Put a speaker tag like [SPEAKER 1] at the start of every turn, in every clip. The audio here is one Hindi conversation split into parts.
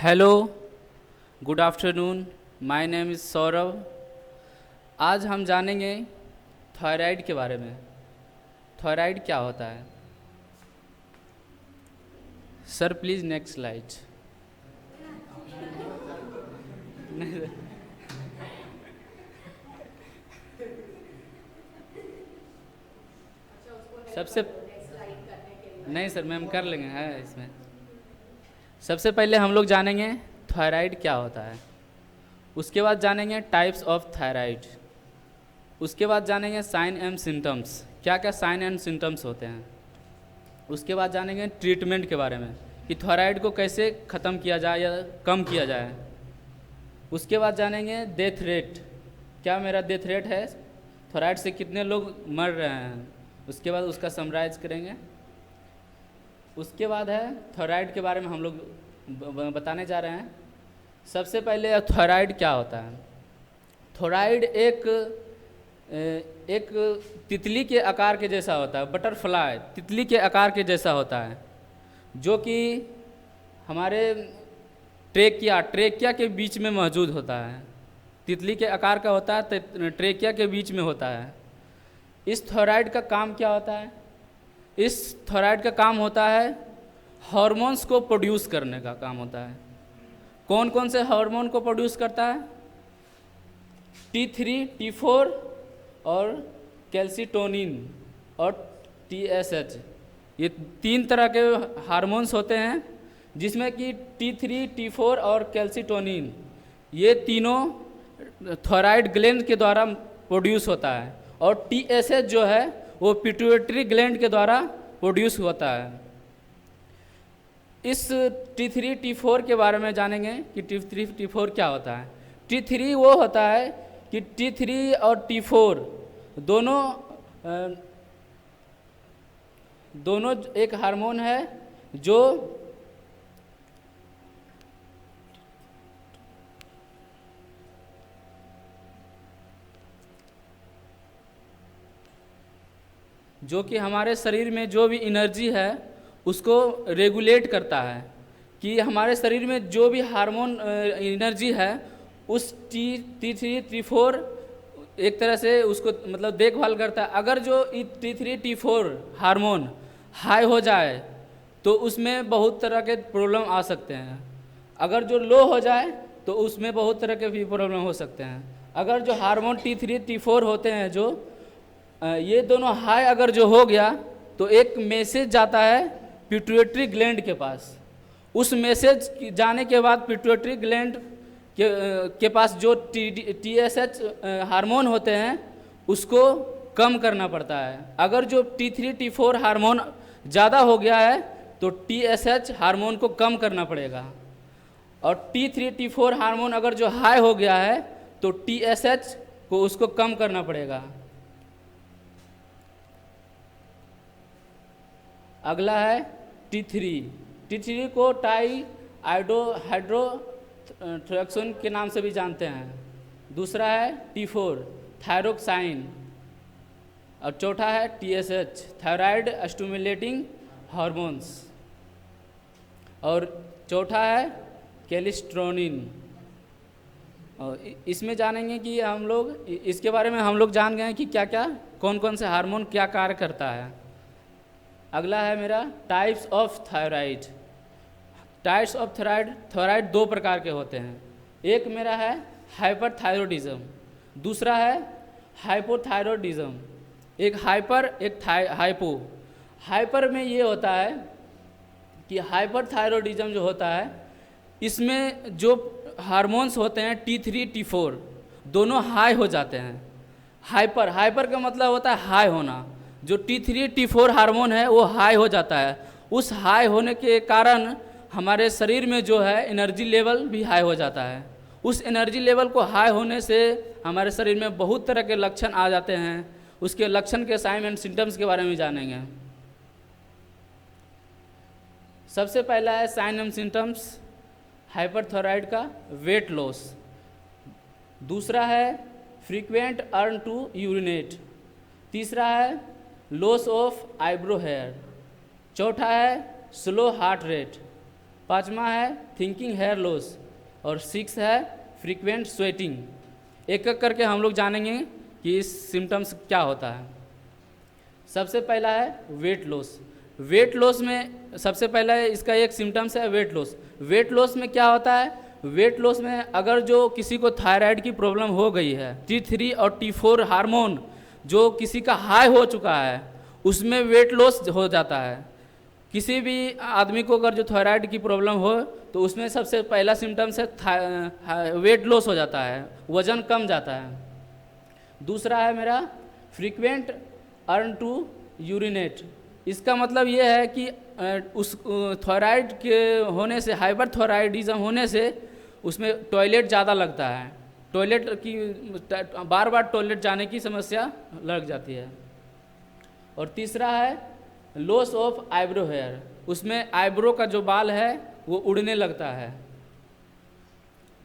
[SPEAKER 1] Hello, good afternoon. My name is Saurabh. आज हम जानेंगे थायराइड के बारे में। थायराइड क्या होता है? Sir please next slide. सबसे नहीं सर, मैम कर लेंगे, है इसमें। सबसे पहले हम लोग जानेंगे थायराइड क्या होता है। उसके बाद जानेंगे टाइप्स ऑफ थायराइड। उसके बाद जानेंगे साइन एंड सिम्टम्स, क्या क्या साइन एंड सिम्टम्स होते हैं। उसके बाद जानेंगे ट्रीटमेंट के बारे में कि थायराइड को कैसे ख़त्म किया जाए या कम किया जाए। उसके बाद जानेंगे डेथ रेट, क्या मेरा डेथ रेट है, थायराइड से कितने लोग मर रहे हैं। उसके बाद उसका समराइज करेंगे। उसके बाद है थायराइड के बारे में हम लोग बताने जा रहे हैं। सबसे पहले थायराइड क्या होता है। थायराइड एक तितली के आकार के जैसा होता है, बटरफ्लाई तितली के आकार के जैसा होता है, जो कि हमारे ट्रेकिया के बीच में मौजूद होता है। तितली के आकार का होता है, ट्रेकिया के बीच में होता है। इस थायराइड का काम क्या होता है? इस थायराइड का काम होता है हार्मोन्स को प्रोड्यूस करने का काम होता है। कौन कौन से हार्मोन को प्रोड्यूस करता है? T3, T4 और कैल्सिटोनिन और TSH। ये तीन तरह के हार्मोन्स होते हैं, जिसमें कि T3, T4 और कैल्सिटोनिन ये तीनों थायराइड ग्लैंड के द्वारा प्रोड्यूस होता है, और TSH जो है वो पिट्यूटरी ग्लैंड के द्वारा प्रोड्यूस होता है। इस T3, T4 के बारे में जानेंगे कि T3, T4 क्या होता है। T3 वो होता है कि T3 और T4 दोनों एक हार्मोन है जो कि हमारे शरीर में जो भी एनर्जी है उसको रेगुलेट करता है, कि हमारे शरीर में जो भी हार्मोन एनर्जी है उस T3, T4 एक तरह से उसको मतलब देखभाल करता है। अगर जो T3, T4 हार्मोन हाई हो जाए तो उसमें बहुत तरह के प्रॉब्लम आ सकते हैं। अगर जो लो हो जाए तो उसमें बहुत तरह के भी प्रॉब्लम हो सकते हैं। अगर जो हार्मोन T3, T4 होते हैं, जो ये दोनों हाई अगर जो हो गया तो एक मैसेज जाता है पिट्यूटरी ग्लैंड के पास। उस मैसेज जाने के बाद पिट्यूटरी ग्लैंड के पास जो TSH हार्मोन होते हैं उसको कम करना पड़ता है। अगर जो T3, T4 हार्मोन ज़्यादा हो गया है तो TSH हार्मोन को कम करना पड़ेगा, और T3, T4 हार्मोन अगर जो हाई हो गया है तो TSH को उसको कम करना पड़ेगा। अगला है T3 को टाई हाइड्रोथ्रोक्सिन के नाम से भी जानते हैं। दूसरा है T4 थायरोक्साइन, और चौथा है TSH थायराइड स्टिमुलेटिंग हार्मोन्स, और चौथा है कैल्सिटोनिन। और इसमें जानेंगे कि हम लोग इसके बारे में हम लोग जान गए कि क्या क्या कौन कौन से हार्मोन क्या कार्य करता है। अगला है मेरा types of thyroid. Types of thyroid दो प्रकार के होते हैं। एक मेरा है हाइपरथायरॉयडिज्म, दूसरा है हाइपोथायरॉयडिज्म। एक हाइपर एक हाइपो। हाइपर में ये होता है कि हाइपरथायरॉयडिज्म जो होता है इसमें जो हार्मोन्स होते हैं T3, T4 दोनों हाई हो जाते हैं। हाइपर का मतलब होता है हाई होना। जो T3, T4 हार्मोन है वो हाई हो जाता है। उस हाई होने के कारण हमारे शरीर में जो है एनर्जी लेवल भी हाई हो जाता है। उस एनर्जी लेवल को हाई होने से हमारे शरीर में बहुत तरह के लक्षण आ जाते हैं। उसके लक्षण के साइन एंड सिम्टम्स के बारे में जानेंगे। सबसे पहला है साइन एंड सिम्टम्स हाइपरथायराइड का, वेट लॉस। दूसरा है फ्रीक्वेंट अर्न टू यूरिनेट। तीसरा है लॉस ऑफ आईब्रो हेयर। चौथा है स्लो हार्ट रेट। पाँचवा है थिंकिंग हेयर लॉस और 6 है फ्रीक्वेंट स्वेटिंग। एक एक करके हम लोग जानेंगे कि इस सिम्टम्स क्या होता है। सबसे पहला है वेट लॉस। वेट लॉस में सबसे पहला है इसका एक सिम्टम्स है वेट लॉस। वेट लॉस में क्या होता है, वेट लॉस में अगर जो किसी को थायराइड की प्रॉब्लम हो गई है, T3 और T4 हार्मोन जो किसी का हाई हो चुका है उसमें वेट लॉस हो जाता है। किसी भी आदमी को अगर जो थायराइड की प्रॉब्लम हो तो उसमें सबसे पहला सिम्टम्स है वेट लॉस हो जाता है, वजन कम जाता है। दूसरा है मेरा फ्रीक्वेंट अर्न टू यूरिनेट। इसका मतलब ये है कि उस थायराइड के होने से, हाइपरथायराइडिज्म होने से उसमें टॉयलेट ज़्यादा लगता है, टॉयलेट की बार बार टॉयलेट जाने की समस्या लग जाती है। और तीसरा है लॉस ऑफ आईब्रो हेयर। उसमें आईब्रो का जो बाल है वो उड़ने लगता है।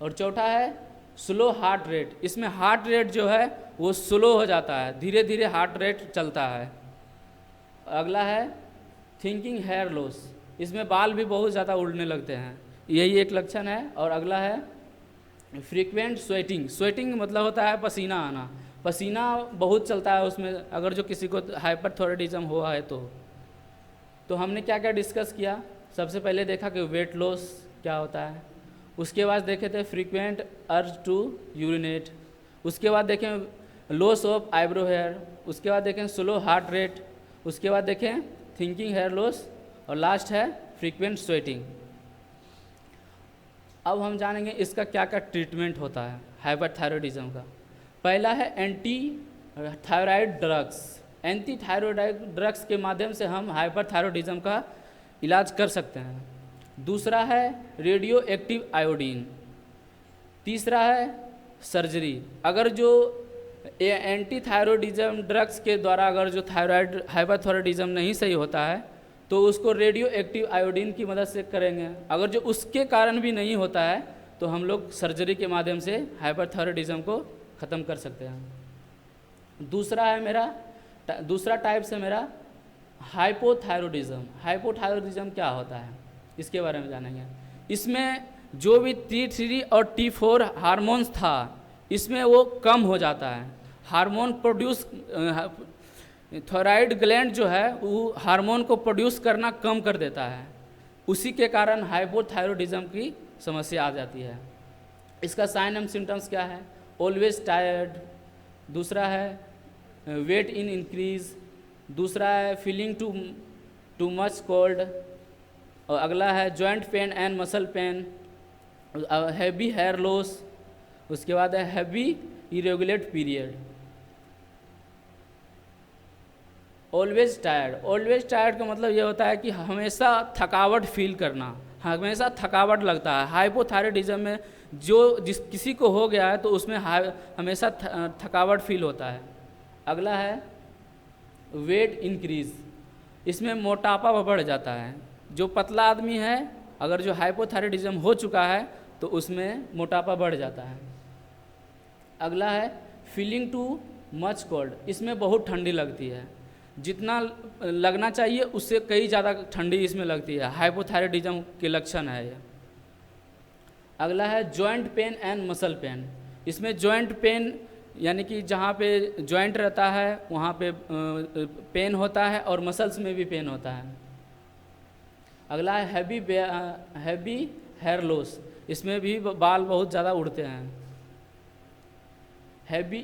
[SPEAKER 1] और चौथा है स्लो हार्ट रेट। इसमें हार्ट रेट जो है वो स्लो हो जाता है, धीरे धीरे हार्ट रेट चलता है। अगला है थिंकिंग हेयर लॉस। इसमें बाल भी बहुत ज़्यादा उड़ने लगते हैं, यही एक लक्षण है। और अगला है फ्रीक्वेंट स्वेटिंग। स्वेटिंग मतलब होता है पसीना आना, पसीना बहुत चलता है उसमें अगर जो किसी को हाइपरथायराइडिज्म हुआ है तो हमने क्या क्या डिस्कस किया। सबसे पहले देखा कि वेट लॉस क्या होता है, उसके बाद देखे थे फ्रीक्वेंट अर्ज टू यूरिनेट, उसके बाद देखें लॉस ऑफ आईब्रो हेयर, उसके बाद देखें स्लो हार्ट रेट, उसके बाद देखें थिंकिंग हेयर लॉस और लास्ट है फ्रीक्वेंट स्वेटिंग। अब हम जानेंगे इसका क्या क्या ट्रीटमेंट होता है हाइपरथायराइडिज्म का। पहला है anti thyroid drugs. Anti thyroid drugs के माध्यम से हम हाइपरथायराइडिज्म का इलाज कर सकते हैं। दूसरा है रेडियो एक्टिव आयोडीन। तीसरा है सर्जरी। अगर जो एंटी थायराइडिज्म ड्रग्स के द्वारा अगर जो थायराइड हाइपरथायराइडिज्म नहीं सही होता है तो उसको रेडियो एक्टिव आयोडीन की मदद से करेंगे। अगर जो उसके कारण भी नहीं होता है तो हम लोग सर्जरी के माध्यम से हाइपरथायराइडिज्म को ख़त्म कर सकते हैं। दूसरा टाइप से मेरा हाइपोथायराइडिज्म। हाइपोथायराइडिज्म क्या होता है इसके बारे में जानेंगे। इसमें जो भी T3 और T4 हार्मोन्स था इसमें वो कम हो जाता है। हार्मोन प्रोड्यूस थायराइड ग्लैंड जो है वो हार्मोन को प्रोड्यूस करना कम कर देता है, उसी के कारण हाइपोथायराइडिज्म की समस्या आ जाती है। इसका साइन एंड सिम्टम्स क्या है, ऑलवेज टायर्ड, दूसरा है वेट इन इंक्रीज, दूसरा है फीलिंग टू मच कोल्ड, और अगला है joint pain and muscle pain, heavy hair loss, उसके बाद है heavy irregular period. Always tired. Always tired का मतलब ये होता है कि हमेशा थकावट फील करना, हमेशा थकावट लगता है। हाइपोथायराइडिज्म में किसी को हो गया है तो उसमें हमेशा थकावट फील होता है। अगला है वेट इंक्रीज। इसमें मोटापा बढ़ जाता है। जो पतला आदमी है अगर जो हाइपोथायराइडिज्म हो चुका है तो उसमें मोटापा बढ़ जाता है। अगला है फीलिंग टू मच कोल्ड। इसमें बहुत ठंडी लगती है, जितना लगना चाहिए उससे कई ज़्यादा ठंडी इसमें लगती है। हाइपोथायराइडिज्म के लक्षण है ये। अगला है joint pain and muscle pen. इसमें जॉइंट पेन यानी कि जहाँ पे जॉइंट रहता है वहाँ पे पेन होता है और मसल्स में भी पेन होता है। अगला है हैवी हेयर लॉस। इसमें भी बाल बहुत ज़्यादा उड़ते हैं। Heavy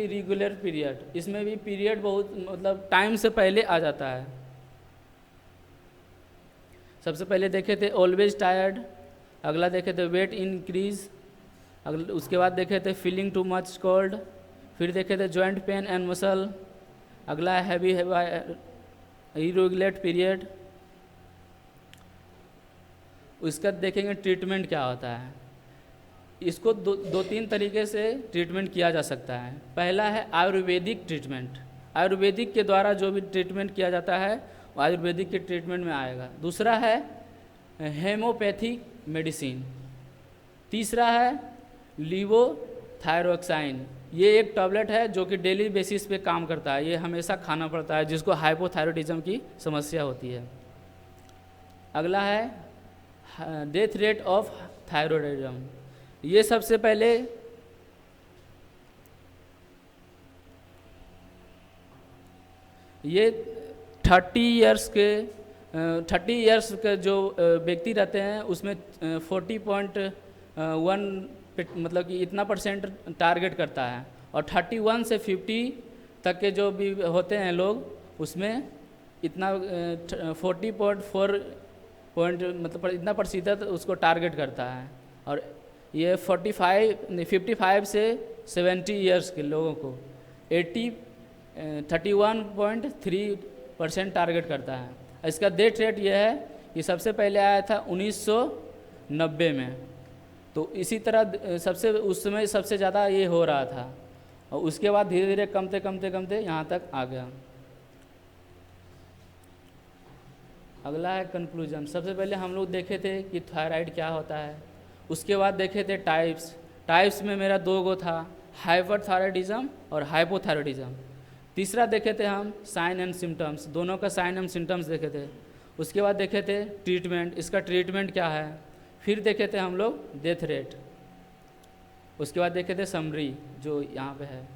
[SPEAKER 1] regular period. इसमें भी पीरियड बहुत मतलब टाइम से पहले आ जाता है। सबसे पहले देखे थे ऑलवेज टायर्ड, अगला देखे थे वेट इंक्रीज, उसके बाद देखे थे फीलिंग टू मच कोल्ड, फिर देखे थे जॉइंट पेन एंड मसल, अगला हैवी इरेगुलर पीरियड। उसका देखेंगे ट्रीटमेंट क्या होता है। इसको दो तीन तरीके से ट्रीटमेंट किया जा सकता है। पहला है आयुर्वेदिक ट्रीटमेंट। आयुर्वेदिक के द्वारा जो भी ट्रीटमेंट किया जाता है वो आयुर्वेदिक के ट्रीटमेंट में आएगा। दूसरा है हेमोपैथिक मेडिसिन। तीसरा है लीवोथायरोक्साइन। ये एक टैबलेट है जो कि डेली बेसिस पे काम करता है, ये हमेशा खाना पड़ता है जिसको हाइपोथायराइडिज्म की समस्या होती है। अगला है डेथ रेट ऑफ थायराइडिज्म। ये सबसे पहले ये 30 इयर्स के जो व्यक्ति रहते हैं उसमें 40.1 मतलब कि इतना परसेंट टारगेट करता है, और 31 से 50 तक के जो भी होते हैं लोग उसमें इतना 40.4 पॉइंट मतलब इतना प्रतिशत उसको टारगेट करता है। और ये 55 से 70 इयर्स के लोगों को 31.3% टारगेट करता है। इसका डेथ रेट ये है कि सबसे पहले आया था 1990 में, तो इसी तरह उस समय सबसे ज़्यादा ये हो रहा था, और उसके बाद धीरे धीरे कमते यहाँ तक आ गया। अगला है कंक्लूजन। सबसे पहले हम लोग देखे थे कि थायराइड क्या होता है, उसके बाद देखे थे टाइप्स में मेरा 2 गो था, हाइपरथायराइडिज्म और हाइपोथायराइडिज्म। तीसरा देखे थे हम साइन एंड सिम्टम्स, दोनों का साइन एंड सिम्टम्स देखे थे। उसके बाद देखे थे ट्रीटमेंट, इसका ट्रीटमेंट क्या है। फिर देखे थे हम लोग डेथ रेट। उसके बाद देखे थे समरी जो यहाँ पे है।